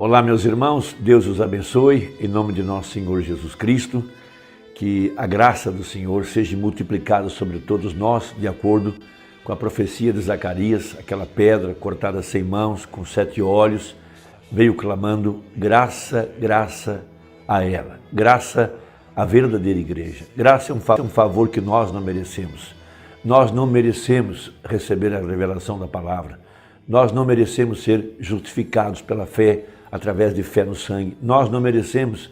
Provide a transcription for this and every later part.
Olá, meus irmãos, Deus os abençoe, em nome de nosso Senhor Jesus Cristo, que a graça do Senhor seja multiplicada sobre todos nós, de acordo com a profecia de Zacarias, aquela pedra cortada sem mãos, com 7 olhos, veio clamando graça, graça a ela, graça à verdadeira igreja. Graça é um favor que nós não merecemos. Nós não merecemos receber a revelação da palavra. Nós não merecemos ser justificados pela fé, através de fé no sangue. Nós não merecemos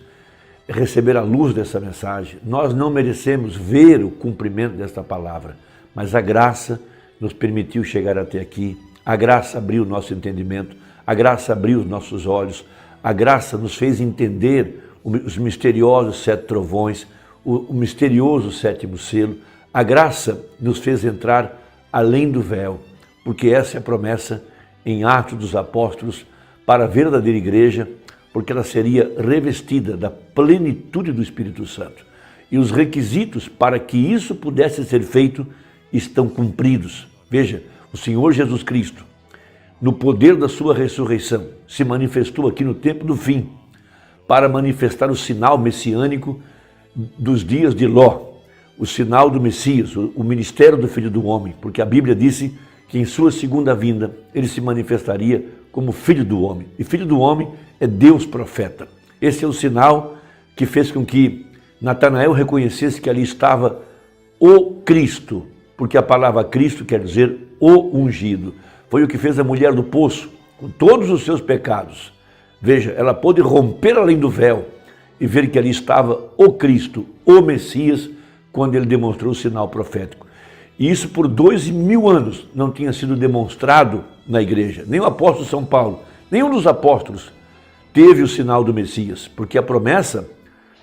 receber a luz dessa mensagem. Nós não merecemos ver o cumprimento desta palavra. Mas a graça nos permitiu chegar até aqui. A graça abriu o nosso entendimento. A graça abriu os nossos olhos. A graça nos fez entender os misteriosos 7 trovões, o misterioso 7º selo. A graça nos fez entrar além do véu, porque essa é a promessa em Atos dos Apóstolos para a verdadeira igreja, porque ela seria revestida da plenitude do Espírito Santo. E os requisitos para que isso pudesse ser feito estão cumpridos. Veja, o Senhor Jesus Cristo, no poder da sua ressurreição, se manifestou aqui no tempo do fim, para manifestar o sinal messiânico dos dias de Ló, o sinal do Messias, o ministério do Filho do Homem, porque a Bíblia disse que em sua segunda vinda ele se manifestaria como Filho do Homem. E Filho do Homem é Deus profeta. Esse é o sinal que fez com que Natanael reconhecesse que ali estava o Cristo, porque a palavra Cristo quer dizer o ungido. Foi o que fez a mulher do poço, com todos os seus pecados. Veja, ela pôde romper além do véu e ver que ali estava o Cristo, o Messias, quando ele demonstrou o sinal profético. E isso por 2000 anos não tinha sido demonstrado na igreja. Nem o apóstolo São Paulo, nenhum dos apóstolos teve o sinal do Messias, porque a promessa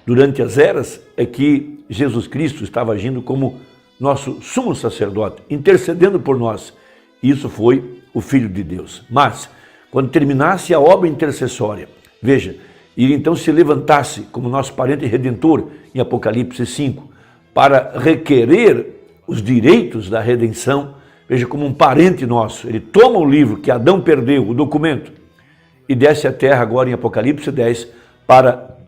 durante as eras é que Jesus Cristo estava agindo como nosso sumo sacerdote, intercedendo por nós. Isso foi o Filho de Deus. Mas, quando terminasse a obra intercessória, veja, ele então se levantasse como nosso parente redentor em Apocalipse 5, para requerer os direitos da redenção, veja, como um parente nosso. Ele toma o livro que Adão perdeu, o documento, e desce à terra agora em Apocalipse 10 para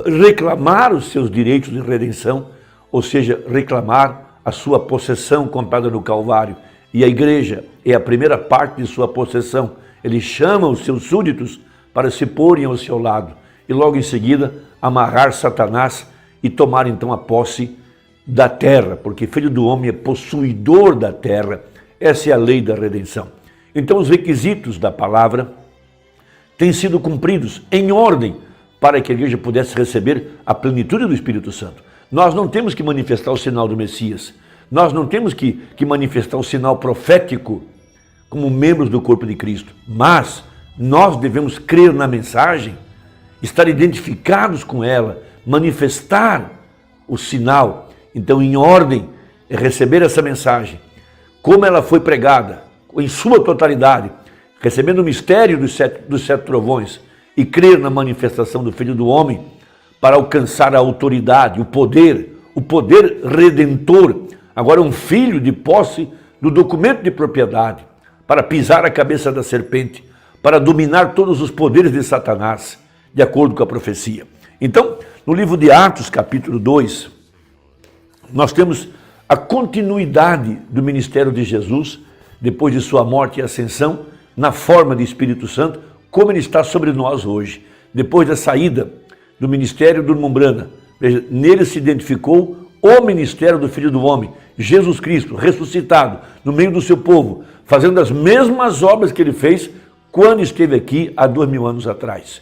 reclamar os seus direitos de redenção, ou seja, reclamar a sua possessão comprada no Calvário. E a igreja é a primeira parte de sua possessão. Ele chama os seus súditos para se porem ao seu lado e logo em seguida amarrar Satanás e tomar então a posse da terra, porque Filho do Homem é possuidor da terra. Essa é a lei da redenção. Então os requisitos da palavra têm sido cumpridos em ordem para que a igreja pudesse receber a plenitude do Espírito Santo. Nós não temos que manifestar o sinal do Messias. Nós não temos que manifestar o sinal profético como membros do corpo de Cristo. Mas nós devemos crer na mensagem, estar identificados com ela, manifestar o sinal. Então, em ordem, é receber essa mensagem, como ela foi pregada, em sua totalidade, recebendo o mistério dos 7 trovões e crer na manifestação do Filho do Homem para alcançar a autoridade, o poder redentor, agora um filho de posse do documento de propriedade, para pisar a cabeça da serpente, para dominar todos os poderes de Satanás, de acordo com a profecia. Então, no livro de Atos, capítulo 2, nós temos a continuidade do ministério de Jesus, depois de sua morte e ascensão, na forma de Espírito Santo, como ele está sobre nós hoje. Depois da saída do ministério do Umbrana, veja, nele se identificou o ministério do Filho do Homem, Jesus Cristo, ressuscitado no meio do seu povo, fazendo as mesmas obras que ele fez quando esteve aqui há 2000 anos atrás.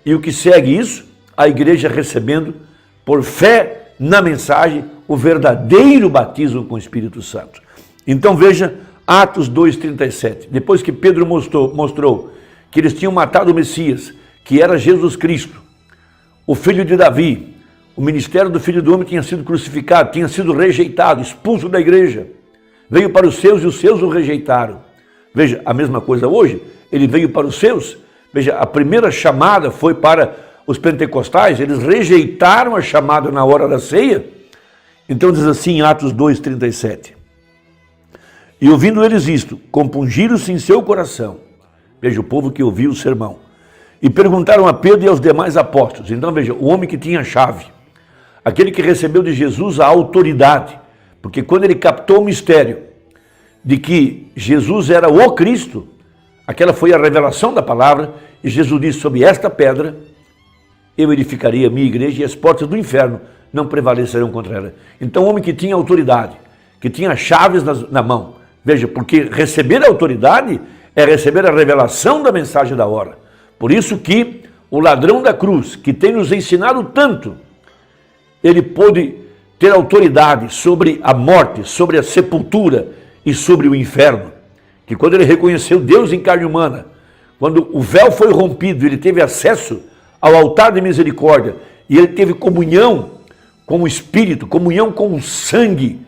E o que segue isso? A igreja recebendo, por fé na mensagem, o verdadeiro batismo com o Espírito Santo. Então veja Atos 2,37. Depois que Pedro mostrou que eles tinham matado o Messias, que era Jesus Cristo, o filho de Davi, o ministério do Filho do Homem tinha sido crucificado, tinha sido rejeitado, expulso da igreja. Veio para os seus e os seus o rejeitaram. Veja, a mesma coisa hoje, ele veio para os seus. Veja, a primeira chamada foi para os pentecostais, eles rejeitaram a chamada na hora da ceia. Então diz assim em Atos 2,37. E ouvindo eles isto, compungiram-se em seu coração. Veja, o povo que ouviu o sermão. e perguntaram a Pedro e aos demais apóstolos. Então veja, o homem que tinha a chave, aquele que recebeu de Jesus a autoridade, porque quando ele captou o mistério de que Jesus era o Cristo, aquela foi a revelação da palavra, e Jesus disse: sobre esta pedra eu edificaria a minha igreja e as portas do inferno não prevalecerão contra ela. Então o homem que tinha autoridade, que tinha chaves na mão, veja, porque receber a autoridade é receber a revelação da mensagem da hora. Por isso que o ladrão da cruz, que tem nos ensinado tanto, ele pôde ter autoridade sobre a morte, sobre a sepultura e sobre o inferno. Que quando ele reconheceu Deus em carne humana, quando o véu foi rompido, ele teve acesso ao altar de misericórdia e ele teve comunhão com o Espírito, comunhão com o sangue,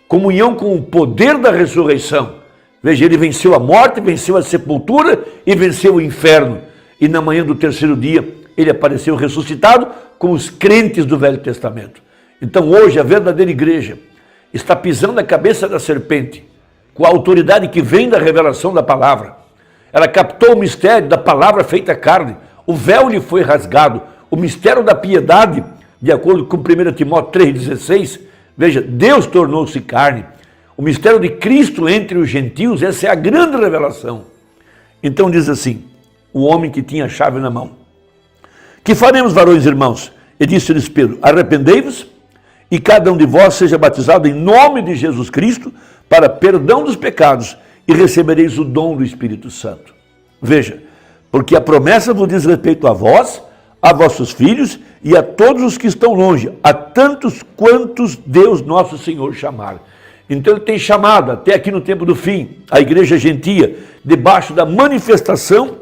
comunhão com o poder da ressurreição. Veja, ele venceu a morte, venceu a sepultura e venceu o inferno. E na manhã do terceiro dia, ele apareceu ressuscitado com os crentes do Velho Testamento. Então hoje a verdadeira igreja está pisando a cabeça da serpente, com a autoridade que vem da revelação da palavra. Ela captou o mistério da palavra feita carne, o véu lhe foi rasgado, o mistério da piedade, de acordo com 1 Timóteo 3,16, veja, Deus tornou-se carne, o mistério de Cristo entre os gentios, essa é a grande revelação. Então diz assim, o homem que tinha a chave na mão: que faremos, varões irmãos? E disse-lhes Pedro: arrependei-vos e cada um de vós seja batizado em nome de Jesus Cristo para perdão dos pecados e recebereis o dom do Espírito Santo. Veja, porque a promessa vos diz respeito a vós, a vossos filhos e a todos os que estão longe, a tantos quantos Deus nosso Senhor chamar. Então ele tem chamado, até aqui no tempo do fim, a igreja gentia, debaixo da manifestação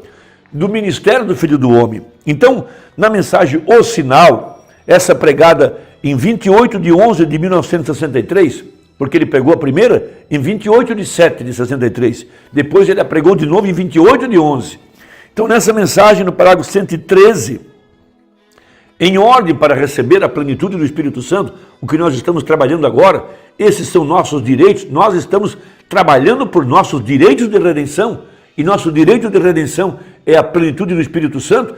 do ministério do Filho do Homem. Então, na mensagem O Sinal, essa pregada em 28 de 11 de 1963, porque ele pregou a primeira em 28 de 7 de 63, depois ele a pregou de novo em 28 de 11. Então, nessa mensagem, no parágrafo 113, em ordem para receber a plenitude do Espírito Santo, o que nós estamos trabalhando agora, esses são nossos direitos, nós estamos trabalhando por nossos direitos de redenção, e nosso direito de redenção é a plenitude do Espírito Santo,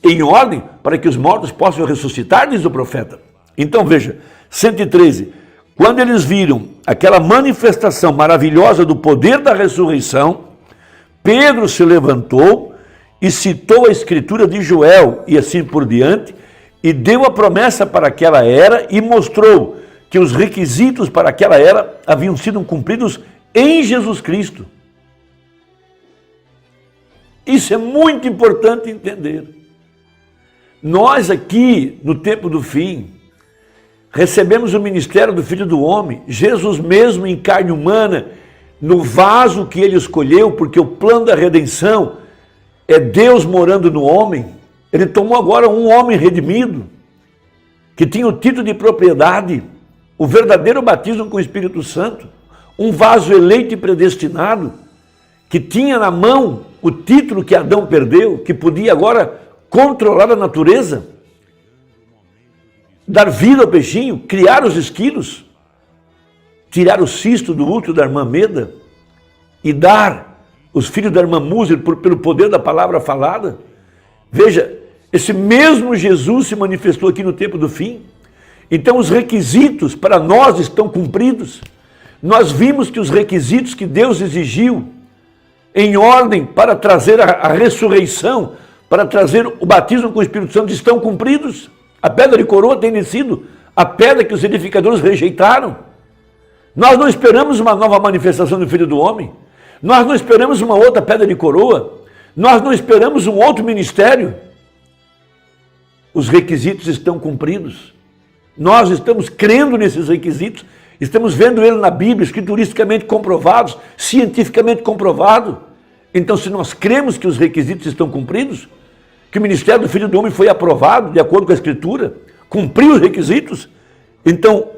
em ordem para que os mortos possam ressuscitar, diz o profeta. Então veja, 113, quando eles viram aquela manifestação maravilhosa do poder da ressurreição, Pedro se levantou e citou a escritura de Joel e assim por diante, e deu a promessa para aquela era e mostrou que os requisitos para aquela era haviam sido cumpridos em Jesus Cristo. Isso é muito importante entender. Nós aqui, no tempo do fim, recebemos o ministério do Filho do Homem, Jesus mesmo em carne humana, no vaso que ele escolheu, porque o plano da redenção é Deus morando no homem. Ele tomou agora um homem redimido, que tinha o título de propriedade, o verdadeiro batismo com o Espírito Santo, um vaso eleito e predestinado, que tinha na mão o título que Adão perdeu, que podia agora controlar a natureza, dar vida ao peixinho, criar os esquilos, tirar o cisto do útero da irmã Meda e dar os filhos da irmã Múzer pelo poder da palavra falada. Veja, esse mesmo Jesus se manifestou aqui no tempo do fim. Então os requisitos para nós estão cumpridos. Nós vimos que os requisitos que Deus exigiu em ordem para trazer a ressurreição, para trazer o batismo com o Espírito Santo, estão cumpridos. A pedra de coroa tem sido a pedra que os edificadores rejeitaram. Nós não esperamos uma nova manifestação do Filho do Homem. Nós não esperamos uma outra pedra de coroa. Nós não esperamos um outro ministério. Os requisitos estão cumpridos. Nós estamos crendo nesses requisitos. Estamos vendo ele na Bíblia, escrituristicamente comprovados, cientificamente comprovado. Então, se nós cremos que os requisitos estão cumpridos, que o ministério do Filho do Homem foi aprovado de acordo com a Escritura, cumpriu os requisitos, então,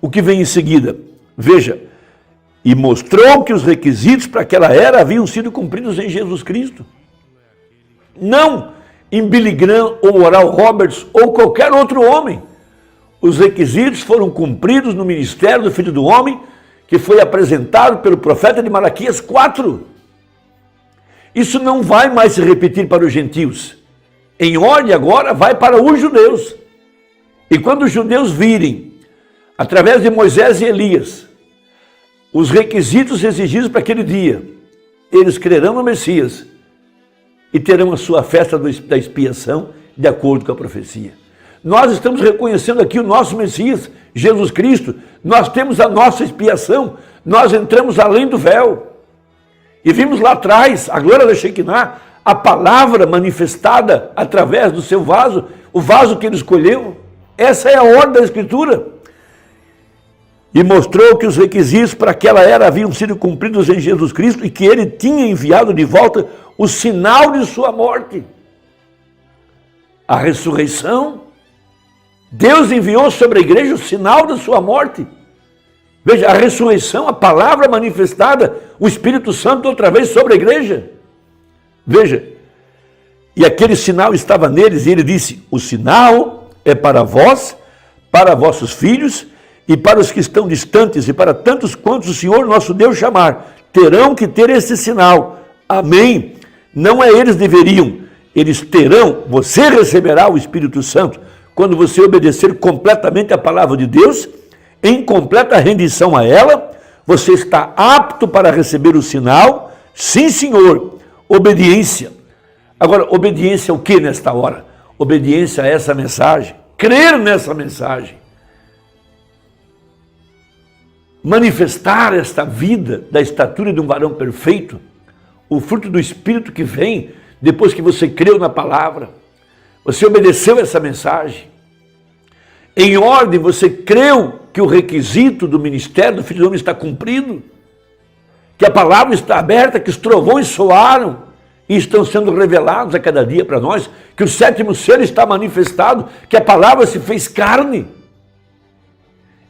o que vem em seguida? Veja, e mostrou que os requisitos para aquela era haviam sido cumpridos em Jesus Cristo. Não em Billy Graham ou Oral Roberts ou qualquer outro homem. Os requisitos foram cumpridos no ministério do Filho do Homem, que foi apresentado pelo profeta de Malaquias 4. Isso não vai mais se repetir para os gentios. Em ordem agora vai para os judeus. E quando os judeus virem, através de Moisés e Elias, os requisitos exigidos para aquele dia, eles crerão no Messias e terão a sua festa da expiação de acordo com a profecia. Nós estamos reconhecendo aqui o nosso Messias, Jesus Cristo. Nós temos a nossa expiação. Nós entramos além do véu. E vimos lá atrás, a glória da Shekinah, a palavra manifestada através do seu vaso, o vaso que ele escolheu. Essa é a ordem da Escritura. E mostrou que os requisitos para aquela era haviam sido cumpridos em Jesus Cristo e que ele tinha enviado de volta o sinal de sua morte. A ressurreição. Deus enviou sobre a igreja o sinal da sua morte. Veja, a ressurreição, a palavra manifestada, o Espírito Santo outra vez sobre a igreja. Veja, e aquele sinal estava neles, e ele disse: o sinal é para vós, para vossos filhos, e para os que estão distantes, e para tantos quantos o Senhor nosso Deus chamar, terão que ter esse sinal. Amém. Não é eles deveriam, eles terão, você receberá o Espírito Santo, quando você obedecer completamente a palavra de Deus, em completa rendição a ela, você está apto para receber o sinal. Sim, Senhor, obediência. Agora, obediência ao que nesta hora? Obediência a essa mensagem, crer nessa mensagem. Manifestar esta vida da estatura de um varão perfeito, o fruto do Espírito que vem depois que você creu na palavra, você obedeceu essa mensagem. Em ordem, você creu que o requisito do ministério do Filho do Homem está cumprido, que a palavra está aberta, que os trovões soaram e estão sendo revelados a cada dia para nós, que o sétimo selo está manifestado, que a palavra se fez carne.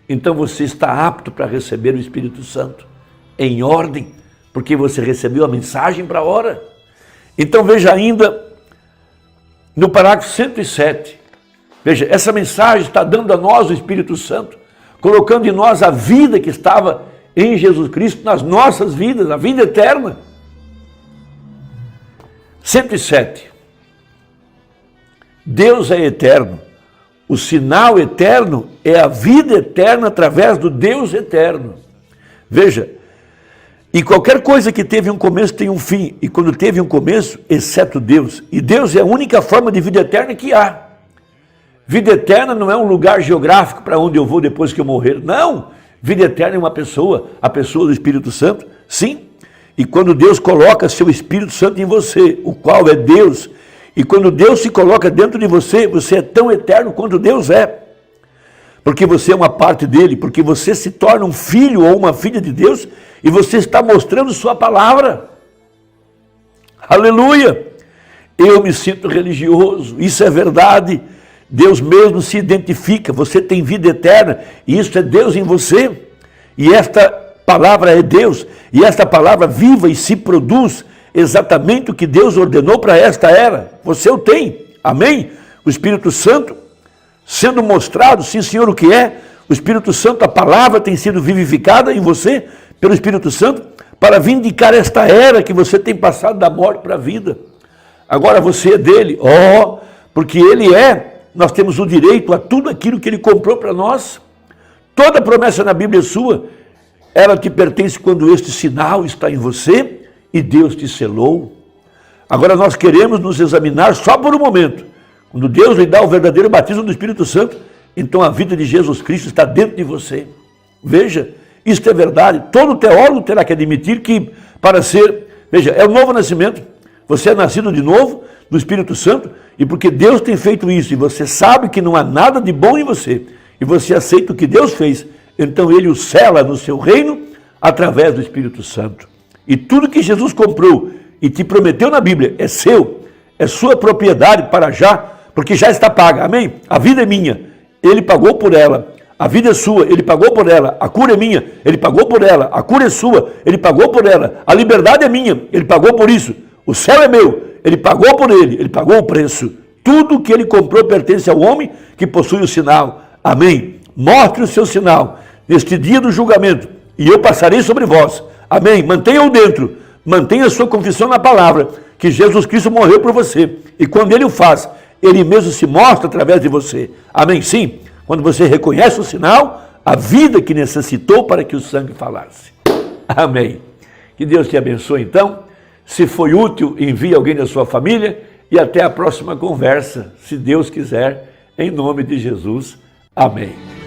Então você está apto para receber o Espírito Santo, em ordem, porque você recebeu a mensagem para a hora. Então veja ainda, no parágrafo 107, veja, essa mensagem está dando a nós o Espírito Santo, colocando em nós a vida que estava em Jesus Cristo, nas nossas vidas, a vida eterna. 107. Deus é eterno. O sinal eterno é a vida eterna através do Deus eterno. Veja, e qualquer coisa que teve um começo tem um fim. E quando teve um começo, exceto Deus. E Deus é a única forma de vida eterna que há. Vida eterna não é um lugar geográfico para onde eu vou depois que eu morrer. Não! Vida eterna é uma pessoa, a pessoa do Espírito Santo. Sim. E quando Deus coloca seu Espírito Santo em você, o qual é Deus, e quando Deus se coloca dentro de você, você é tão eterno quanto Deus é. Porque você é uma parte dele, porque você se torna um filho ou uma filha de Deus, e você está mostrando sua palavra. Aleluia! Eu me sinto religioso, isso é verdade. Deus mesmo se identifica, você tem vida eterna, e isso é Deus em você. E esta palavra é Deus, e esta palavra viva e se produz exatamente o que Deus ordenou para esta era. Você o tem, amém? O Espírito Santo sendo mostrado, sim Senhor, o que é? O Espírito Santo, a palavra tem sido vivificada em você pelo Espírito Santo para vindicar esta era que você tem passado da morte para a vida. Agora você é dele, porque ele é, nós temos o direito a tudo aquilo que ele comprou para nós. Toda promessa na Bíblia é sua, ela te pertence quando este sinal está em você e Deus te selou. Agora nós queremos nos examinar só por um momento. Quando Deus lhe dá o verdadeiro batismo do Espírito Santo, então a vida de Jesus Cristo está dentro de você. Veja, isto é verdade. Todo teólogo terá que admitir que para ser, veja, é o novo nascimento. Você é nascido de novo do Espírito Santo, e porque Deus tem feito isso, e você sabe que não há nada de bom em você, e você aceita o que Deus fez, então ele o sela no seu reino através do Espírito Santo. E tudo que Jesus comprou e te prometeu na Bíblia é seu, é sua propriedade para já, porque já está paga, amém? A vida é minha, ele pagou por ela. A vida é sua, ele pagou por ela. A cura é minha, ele pagou por ela. A cura é sua, ele pagou por ela. A liberdade é minha, ele pagou por isso. O céu é meu, ele pagou por ele pagou o preço. Tudo que ele comprou pertence ao homem que possui o sinal. Amém? Mostre o seu sinal neste dia do julgamento, e eu passarei sobre vós. Amém? Mantenha-o dentro, Mantenha a sua confissão na palavra, que Jesus Cristo morreu por você. E quando Ele o faz, Ele mesmo se mostra através de você. Amém? Sim. Quando você reconhece o sinal, a vida que necessitou para que o sangue falasse. Amém. Que Deus te abençoe então. Se foi útil, envie alguém da sua família e até a próxima conversa, se Deus quiser, em nome de Jesus. Amém.